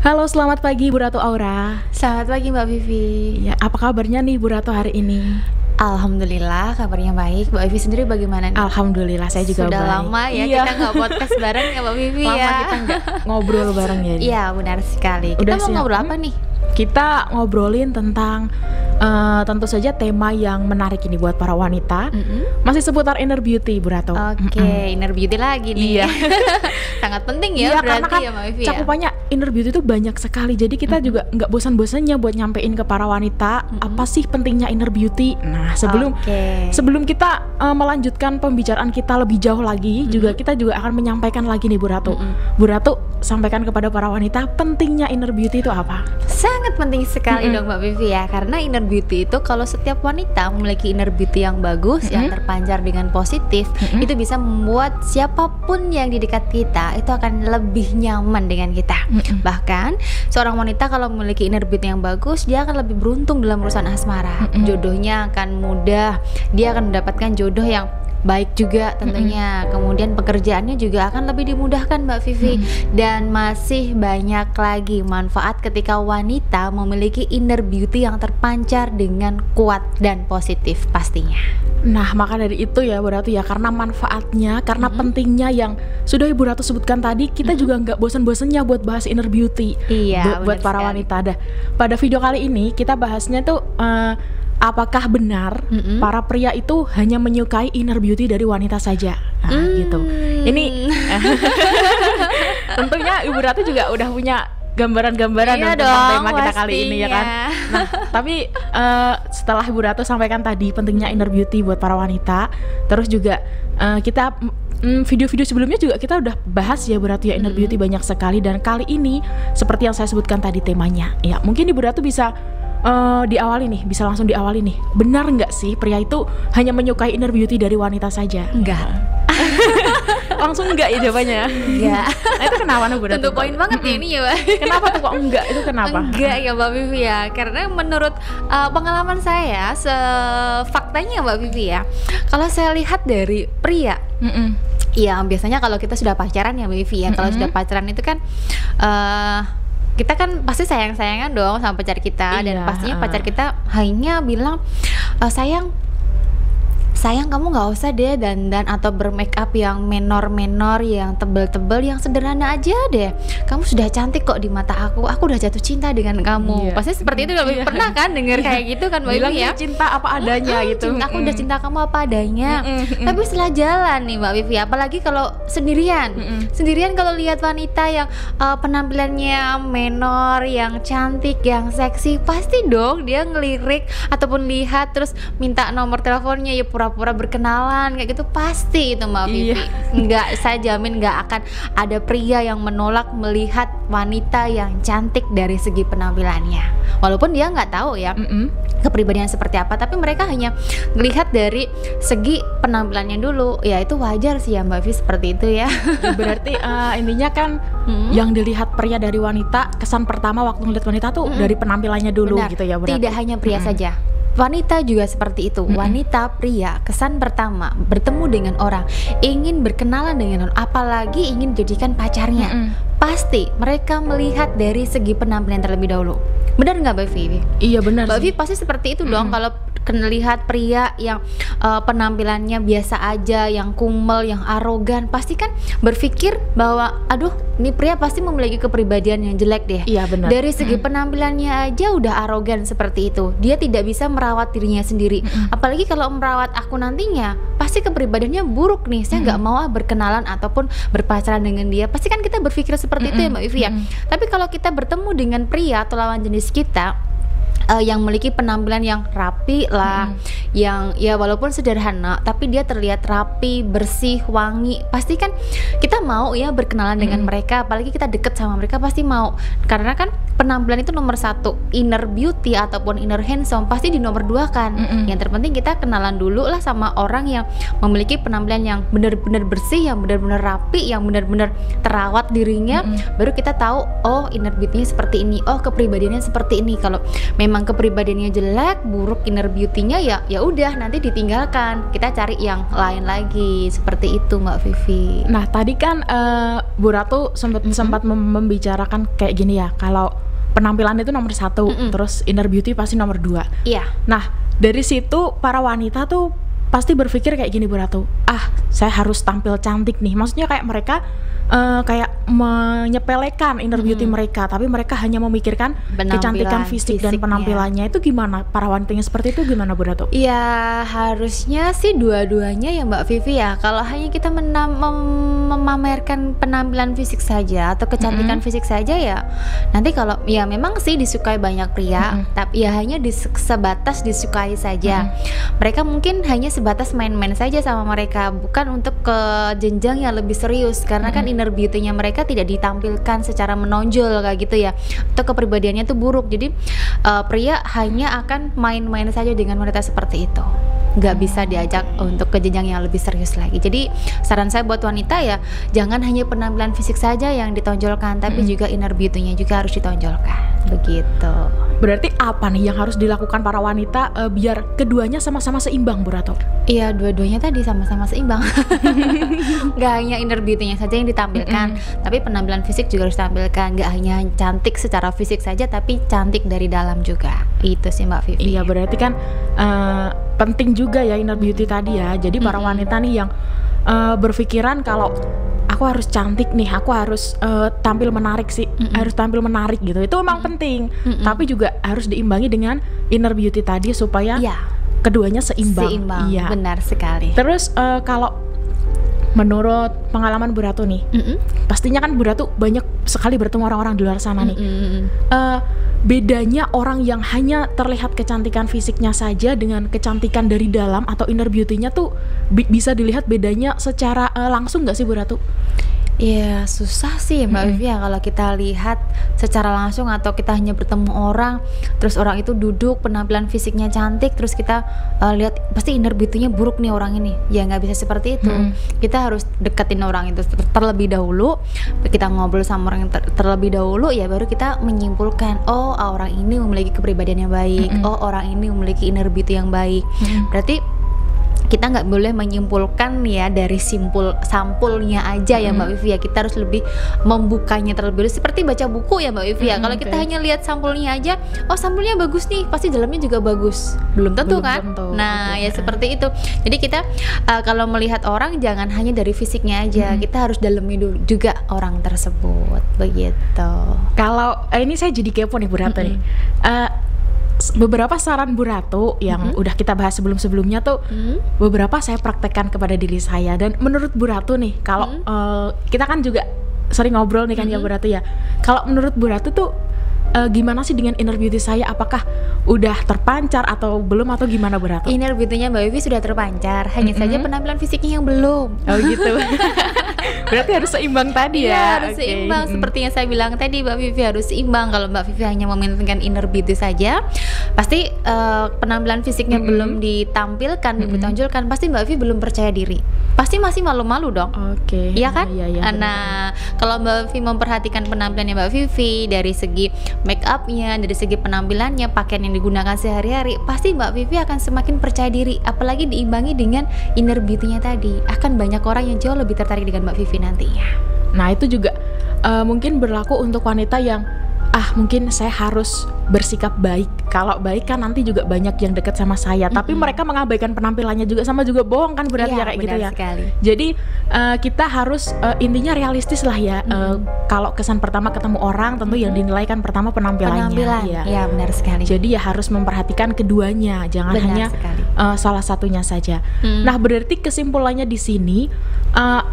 Halo, selamat pagi Bu Ratu Aura. Selamat pagi Mbak Vivi. Ya, apa kabarnya nih Bu Ratu hari ini? Alhamdulillah kabarnya baik. Mbak Vivi sendiri bagaimana nih? Alhamdulillah saya juga Sudah baik. lama ya kita nggak podcast bareng ya Mbak Vivi Lama ya. kita nggak ngobrol bareng ya. Iya benar sekali. Kita Udah mau siap? ngobrol apa nih? Kita ngobrolin tentang tentu saja tema yang menarik ini buat para wanita. Masih seputar inner beauty Bu Ratu. Oke, inner beauty lagi nih. Iya. Sangat penting ya Iya, karena berarti kan ya Mbak Vivi ya. cakupannya inner beauty itu banyak sekali. Jadi kita juga nggak bosan-bosannya buat nyampein ke para wanita apa sih pentingnya inner beauty. Nah, sebelum kita melanjutkan pembicaraan kita lebih jauh lagi, kita juga akan menyampaikan lagi nih Bu Ratu. Bu Ratu, sampaikan kepada para wanita pentingnya inner beauty itu apa? Sangat penting sekali dong Mbak Vivi ya. Karena inner beauty itu kalau setiap wanita memiliki inner beauty yang bagus, yang terpancar dengan positif, itu bisa membuat siapapun yang di dekat kita itu akan lebih nyaman dengan kita. Bahkan seorang wanita kalau memiliki inner beauty yang bagus, dia akan lebih beruntung dalam urusan asmara. Jodohnya akan mudah, dia akan mendapatkan jodoh yang baik juga tentunya. Kemudian pekerjaannya juga akan lebih dimudahkan Mbak Vivi. Dan masih banyak lagi manfaat ketika wanita memiliki inner beauty yang terpancar dengan kuat dan positif pastinya. Nah, maka dari itu ya Bu Ratu ya, karena manfaatnya, karena pentingnya yang sudah Ibu Ratu sebutkan tadi, kita juga nggak bosan-bosannya buat bahas inner beauty. Iya, buat para sekali. wanita. Pada video kali ini kita bahasnya tuh apakah benar para pria itu hanya menyukai inner beauty dari wanita saja? Nah, gitu. Ini tentunya Ibu Ratu juga udah punya gambaran-gambaran Iya tentang dong, tema kita kali ini ya kan. pastinya. Nah, tapi setelah Ibu Ratu sampaikan tadi pentingnya inner beauty buat para wanita, terus juga kita video-video sebelumnya juga kita udah bahas ya Bu Ratu ya, inner beauty banyak sekali. Dan kali ini seperti yang saya sebutkan tadi temanya, ya mungkin Ibu Ratu bisa bisa langsung diawali nih. Benar nggak sih pria itu hanya menyukai inner beauty dari wanita saja? Enggak. Langsung enggak ya jawabannya? Enggak. Nah, itu kenapa Bu Ratu? Tentu poin banget ya ini ya Mbak. Kenapa tuh kok enggak? Itu kenapa? Enggak ya Mbak Vivi ya. Karena menurut pengalaman saya, faktanya Mbak Vivi ya, kalau saya lihat dari pria, ya biasanya kalau kita sudah pacaran ya Mbak Vivi ya, kalau sudah pacaran itu kan kita kan pasti sayang-sayangan dong sama pacar kita. Dan Iya, pastinya pacar kita hanya bilang, sayang kamu nggak usah deh dandan atau bermake up yang menor-menor, yang tebel-tebel, yang sederhana aja deh. Kamu sudah cantik kok di mata aku udah jatuh cinta dengan kamu. Iya. Pasti seperti itu. Iya. Pernah kan dengar kayak gitu kan Mbak Bilang Vivi ya? cinta apa adanya gitu. Aku udah cinta kamu apa adanya. Tapi setelah jalan nih Mbak Vivi, apalagi kalau sendirian. Sendirian kalau lihat wanita yang penampilannya menor, yang cantik, yang seksi, pasti dong dia ngelirik ataupun lihat terus minta nomor teleponnya, ya pura-pura berkenalan kayak gitu, pasti itu Mbak Vivi. Enggak, saya jamin nggak akan ada pria yang menolak melihat wanita yang cantik dari segi penampilannya. Walaupun dia nggak tahu ya kepribadian seperti apa, tapi mereka hanya melihat dari segi penampilannya dulu. Ya itu wajar sih ya Mbak Vivi seperti itu ya. Berarti intinya kan yang dilihat pria dari wanita, kesan pertama waktu ngeliat wanita tuh dari penampilannya dulu. Benar. Gitu ya berarti. Tidak hanya pria saja, wanita juga seperti itu. Wanita, pria, kesan pertama bertemu dengan orang, ingin berkenalan dengan orang, apalagi ingin dijadikan pacarnya, pasti mereka melihat dari segi penampilan terlebih dahulu. Benar nggak Mbak Vivi? Iya benar Mbak sih. Vivi pasti seperti itu dong. Kalau lihat pria yang penampilannya biasa aja, yang kumel, yang arogan, pasti kan berpikir bahwa aduh, ini pria pasti memiliki kepribadian yang jelek deh. Iya benar. Dari segi penampilannya aja udah arogan seperti itu. Dia tidak bisa merawat dirinya sendiri. Apalagi kalau merawat aku nantinya, pasti kepribadiannya buruk nih. Saya nggak mau berkenalan ataupun berpacaran dengan dia. Pasti kan kita berpikir seperti itu ya Mbak Vivi ya. Tapi kalau kita bertemu dengan pria atau lawan jenis kita yang memiliki penampilan yang rapi lah, yang ya walaupun sederhana tapi dia terlihat rapi, bersih, wangi, pasti kan kita mau ya berkenalan dengan mereka. Apalagi kita deket sama mereka pasti mau, karena kan penampilan itu nomor satu. Inner beauty ataupun inner handsome pasti di nomor dua kan. Yang terpenting kita kenalan dulu lah sama orang yang memiliki penampilan yang benar-benar bersih, yang benar-benar rapi, yang benar-benar terawat dirinya. Baru kita tahu, oh inner beauty-nya seperti ini, oh kepribadiannya seperti ini. Kalau memang memang kepribadiannya jelek, buruk inner beauty-nya, ya udah nanti ditinggalkan. Kita cari yang lain lagi. Seperti itu Mbak Vivi. Nah, tadi kan Bu Ratu sempat membicarakan kayak gini ya, kalau penampilan itu nomor 1, terus inner beauty pasti nomor 2. Iya. Nah, dari situ para wanita tuh pasti berpikir kayak gini Bu Ratu, saya harus tampil cantik nih. Maksudnya kayak mereka kayak menyepelekan inner beauty mereka, tapi mereka hanya memikirkan kecantikan fisik dan penampilannya. Itu gimana? Para wanita yang seperti itu gimana Bu Ratu? Ya harusnya sih dua-duanya ya Mbak Vivi ya. Kalau hanya kita memamerkan penampilan fisik saja atau kecantikan fisik saja, ya nanti kalau ya memang sih disukai banyak pria, tapi ya hanya sebatas disukai saja. Mereka mungkin hanya sebatas main-main saja sama mereka, bukan untuk ke jenjang yang lebih serius, karena kan inner beauty-nya mereka tidak ditampilkan secara menonjol kayak gitu ya, atau kepribadiannya tuh buruk. Jadi pria hanya akan main-main saja dengan wanita seperti itu, nggak bisa diajak untuk ke jenjang yang lebih serius lagi. Jadi saran saya buat wanita ya, jangan hanya penampilan fisik saja yang ditonjolkan, tapi juga inner beauty-nya juga harus ditonjolkan. Begitu. Berarti apa nih yang harus dilakukan para wanita biar keduanya sama-sama seimbang Bu Ratu? Iya, dua-duanya tadi sama-sama seimbang. Gak hanya inner beauty-nya saja yang ditampilkan, tapi penampilan fisik juga harus ditampilkan. Gak hanya cantik secara fisik saja, tapi cantik dari dalam juga. Itu sih Mbak Vivi. Iya, berarti kan penting juga ya inner beauty tadi ya. Jadi para wanita nih yang berpikiran kalau aku harus cantik nih, aku harus tampil menarik sih, harus tampil menarik gitu. Itu memang penting, tapi juga harus diimbangi dengan inner beauty tadi supaya keduanya seimbang. Iya, benar sekali. Terus kalau menurut pengalaman Bu Ratu nih, pastinya kan Bu Ratu banyak sekali bertemu orang-orang di luar sana nih. Bedanya orang yang hanya terlihat kecantikan fisiknya saja dengan kecantikan dari dalam atau inner beauty-nya tuh bisa dilihat bedanya secara langsung nggak sih Bu Ratu? Ya susah sih Mbak Vivi ya kalau kita lihat secara langsung, atau kita hanya bertemu orang, terus orang itu duduk penampilan fisiknya cantik, terus kita lihat pasti inner beauty-nya buruk nih orang ini. Ya nggak bisa seperti itu. Kita harus deketin orang itu terlebih dahulu, kita ngobrol sama orang yang terlebih dahulu, ya baru kita menyimpulkan, oh orang ini memiliki kepribadian yang baik, oh orang ini memiliki inner beauty yang baik. Berarti kita nggak boleh menyimpulkan ya dari sampulnya aja ya Mbak Vivi ya. Kita harus lebih membukanya terlebih dahulu, seperti baca buku ya Mbak Vivi ya. Kalau kita hanya lihat sampulnya aja, oh sampulnya bagus nih, pasti dalamnya juga bagus. Belum tentu kan? Nah ya seperti itu. Jadi kita kalau melihat orang jangan hanya dari fisiknya aja, kita harus dalami dulu juga orang tersebut. Begitu. Kalau ini saya jadi kepo nih Bu Ratu nih. Beberapa saran Bu Ratu yang udah kita bahas sebelum-sebelumnya tuh beberapa saya praktekkan kepada diri saya. Dan menurut Bu Ratu nih, kalau kita kan juga sering ngobrol nih kan ya Bu Ratu ya, kalau menurut Bu Ratu tuh gimana sih dengan inner beauty saya? Apakah udah terpancar atau belum, atau gimana Bu Ratu? Inner beauty-nya Mbak Vivi sudah terpancar, hanya saja penampilan fisiknya yang belum. Oh gitu. Berarti harus seimbang tadi ya? Harus seimbang. Seperti yang saya bilang tadi, Mbak Vivi harus seimbang. Kalau Mbak Vivi hanya mementingkan inner beauty saja, pasti penampilan fisiknya belum ditampilkan, ditonjolkan, pasti Mbak Vivi belum percaya diri. Pasti masih malu-malu dong. Iya kan? Iya, nah, kalau Mbak Vivi memperhatikan penampilannya Mbak Vivi dari segi make up-nya, dari segi penampilannya, pakaian yang digunakan sehari-hari, pasti Mbak Vivi akan semakin percaya diri. Apalagi diimbangi dengan inner beauty-nya tadi, akan banyak orang yang jauh lebih tertarik dengan Mbak Vivi nantinya. Nah itu juga mungkin berlaku untuk wanita yang mungkin saya harus bersikap baik. Kalau baik kan nanti juga banyak yang dekat sama saya, tapi mereka mengabaikan penampilannya juga, sama juga bohong kan berarti ya kayak gitu ya. Sekali. Jadi kita harus intinya realistis lah ya. Kalau kesan pertama ketemu orang, tentu yang dinilai kan pertama penampilannya. Ya benar sekali. Jadi ya harus memperhatikan keduanya, jangan hanya salah satunya saja. Nah berarti kesimpulannya di sini,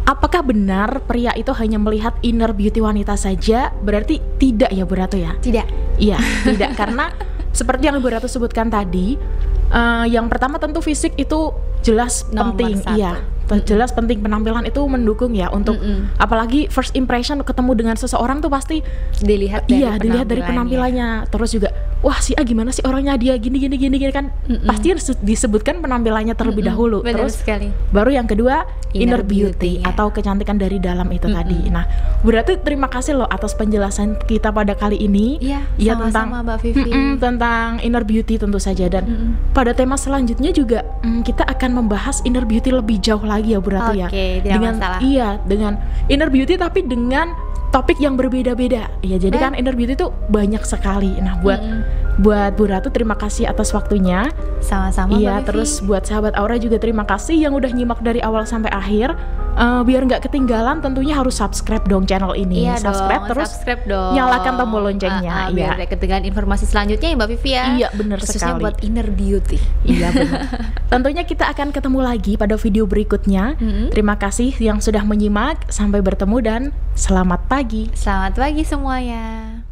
apakah benar pria itu hanya melihat inner beauty wanita saja? Berarti tidak ya Bu Ratu ya? Tidak. Iya, tidak, karena seperti yang Bu Ratu sebutkan tadi, yang pertama tentu fisik itu jelas penting, jelas penting, penampilan itu mendukung ya untuk apalagi first impression ketemu dengan seseorang tuh pasti dilihat dari penampilannya. Terus juga wah si A gimana sih orangnya, dia gini kan pasti harus disebutkan penampilannya terlebih dahulu. Benar terus sekali. Baru yang kedua inner beauty ya. atau kecantikan dari dalam itu tadi. Nah, berarti terima kasih loh atas penjelasan kita pada kali ini. Iya, ya sama-sama Mbak Vivi. Tentang inner beauty tentu saja, dan pada tema selanjutnya juga kita akan membahas inner beauty lebih jauh lagi ya Bu Ratu ya. Dengan dengan inner beauty tapi dengan topik yang berbeda-beda. Ya, jadi kan inner beauty itu banyak sekali. Nah, buat Bu Ratu terima kasih atas waktunya. Sama-sama Iya, Mbak Vivi. terus buat sahabat Aura juga terima kasih yang udah nyimak dari awal sampai akhir. Biar nggak ketinggalan tentunya harus subscribe dong channel ini. Iya subscribe dong, terus subscribe dong. nyalakan tombol loncengnya. Biar nggak ketinggalan informasi selanjutnya ya Mbak Vivi ya. Iya, benar khususnya sekali. buat inner beauty. Iya benar. Tentunya kita akan ketemu lagi pada video berikutnya. Terima kasih yang sudah menyimak. Sampai bertemu dan selamat pagi. Selamat pagi semuanya.